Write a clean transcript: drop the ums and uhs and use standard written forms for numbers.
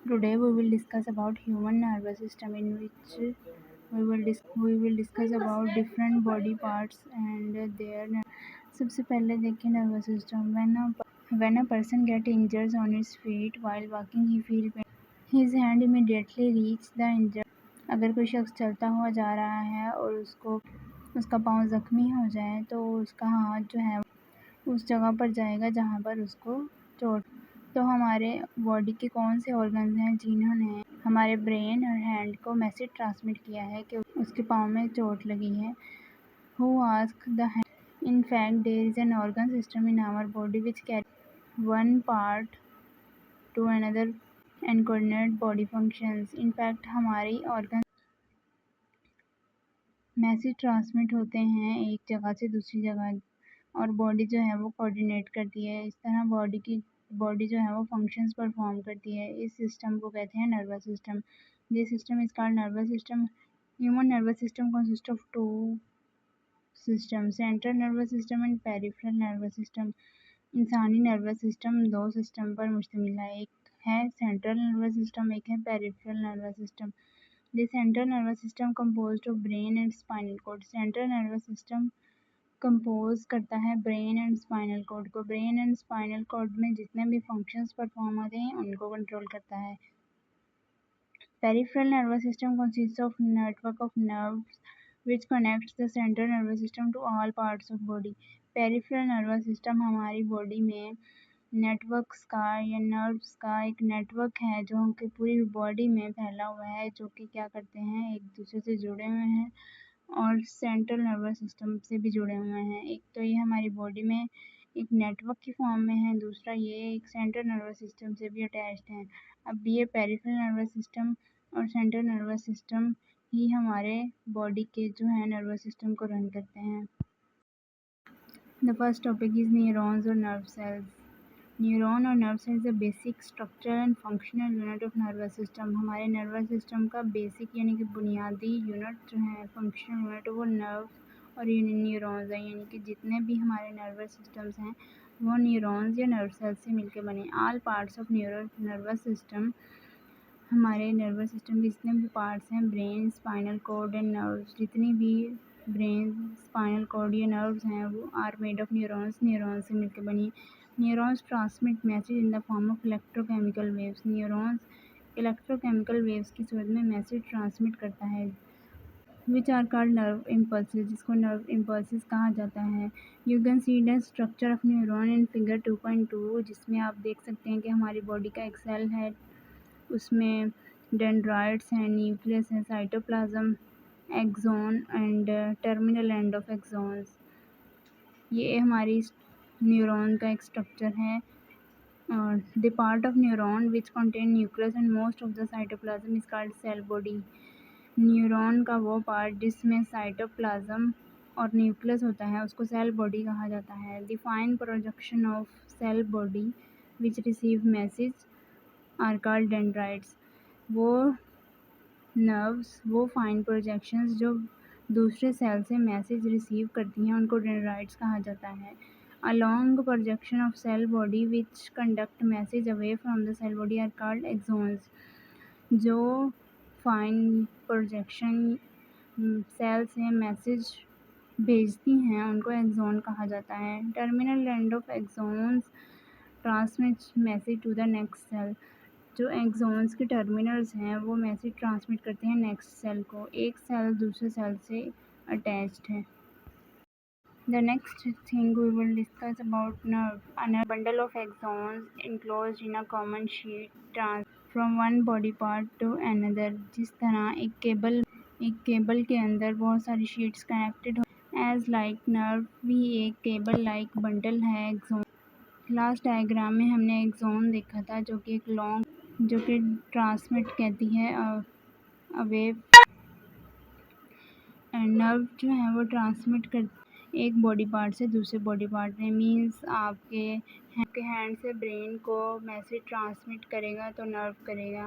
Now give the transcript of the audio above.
Today we will discuss about human nervous system, in which we will discuss about different body parts and their सबसे पहले देखिए nervous system. When a person get injured on his feet while walking, he feel pain. His hand immediately reach the injured. अगर कोई शख्स चलता हुआ जा रहा है और उसका पाँव जख्मी हो जाए तो उसका हाथ जो है उस जगह पर जाएगा जहाँ पर उसको चोट। तो हमारे बॉडी के कौन से ऑर्गन्स हैं जिन्होंने हमारे ब्रेन और हैंड को मैसेज ट्रांसमिट किया है कि उसके पाँव में चोट लगी है? Who asked the hand? In fact, there is an organ system in our body which carry one part to another and coordinate body functions. In fact, हमारी ऑर्गन मैसेज ट्रांसमिट होते हैं एक जगह से दूसरी जगह, और बॉडी जो है वो कोऑर्डिनेट करती है। इस तरह बॉडी जो है वो फंक्शंस परफॉर्म करती है। इस सिस्टम को कहते हैं nervous system. This system is called nervous system. Human nervous system consist of two system, central nervous system and peripheral nervous system. इंसानी नर्वस सिस्टम दो सिस्टम पर मुश्तमिल है, एक है सेंट्रल नर्वस सिस्टम, एक है peripheral nervous system. The central nervous system composed of brain and spinal cord. Central nervous system compose करता है ब्रेन एंड स्पाइनल कॉर्ड को। ब्रेन एंड स्पाइनल कॉर्ड में जितने भी फंक्शंस परफॉर्म होते हैं उनको कंट्रोल करता है। Peripheral nervous system consist of network of nerves which connects the central nervous system to all parts of body. Peripheral nervous system हमारी बॉडी में नेटवर्क्स का या नर्व्स का एक नेटवर्क है जो कि पूरी बॉडी में फैला हुआ है, जो कि क्या करते हैं, एक दूसरे से जुड़े हुए हैं और सेंट्रल नर्वस सिस्टम से भी जुड़े हुए हैं। एक तो ये हमारी बॉडी में एक नेटवर्क की फॉर्म में है, दूसरा ये एक सेंट्रल नर्वस सिस्टम से भी अटैच्ड है। अब ये पेरिफेरल नर्वस सिस्टम और सेंट्रल नर्वस सिस्टम ही हमारे बॉडी के जो है नर्वस सिस्टम को रन करते हैं। The first topic is neurons और नर्व सेल्स। न्यूरॉन और nerve cells the basic structure and functional unit of nervous system. हमारे नर्वस सिस्टम का बेसिक यानी कि बुनियादी यूनिट जो है, फंक्शनल यूनिट, वो नर्व और न्यूरॉन्स है। यानी कि जितने भी हमारे नर्वस सिस्टम्स हैं वो न्यूरॉन्स या नर्व सेल्स से मिलकर बने। All parts of nervous system, हमारे नर्वस सिस्टम के जितने भी पार्ट्स हैं, brain, spinal cord and nerves, जितनी भी ब्रेन, स्पाइनल कॉर्ड या नर्व्स हैं वो आर मेड ऑफ न्यूरॉन्स से मिलकर बनी। Neurons transmit message in the form of electrochemical waves. Neurons electrochemical waves की सूरत में मैसेज ट्रांसमिट करता है, which are called nerve impulses, जिसको नर्व इम्पल्सेस कहा जाता है। You can see the structure of neuron in figure 2.2, जिसमें आप देख सकते हैं कि हमारी बॉडी का एक सेल है, उसमें डेंड्राइट्स हैं, न्यूक्लियस है, cytoplasm, axon and terminal end of axons. ये हमारी न्यूरॉन का एक स्ट्रक्चर है। The part of neuron which contain nucleus and most of the cytoplasm is called cell body. Neuron का वो पार्ट जिसमें साइटोप्लाज्म और न्यूक्लियस होता है उसको सेल बॉडी कहा जाता है। The fine projection of cell body which receive message are called dendrites. वो नर्व्स, वो फाइन प्रोजेक्शंस जो दूसरे सेल से मैसेज रिसीव करती हैं उनको डेंड्राइट्स कहा जाता है। A long projection of cell body which conduct message away from the cell body are called axons. जो फाइन प्रोजेक्शन सेल से मैसेज भेजती हैं उनको एक्सोन कहा जाता है। Terminal end of axons transmit message to the next cell. जो axons के टर्मिनल्स हैं वो मैसेज ट्रांसमिट करते हैं नेक्स्ट सेल को। एक सेल दूसरे सेल से अटैच्ड है। The next thing we will discuss about nerve. A nerve bundle of axons enclosed in a common sheet from one body part to another. जिस तरह एक केबल के अंदर बहुत सारी शीट्स कनेक्टेड हो, एज लाइक नर्व भी एक केबल लाइक बंडल है एक्सोन। लास्ट डायग्राम में हमने एक्सोन देखा था जो कि एक लॉन्ग, जो कि ट्रांसमिट कहती है अवे, नर्व जो है वो ट्रांसमिट कर एक बॉडी पार्ट से दूसरे बॉडी पार्ट में। मीन्स आपके हैंड से ब्रेन को मैसेज ट्रांसमिट करेगा तो नर्व करेगा।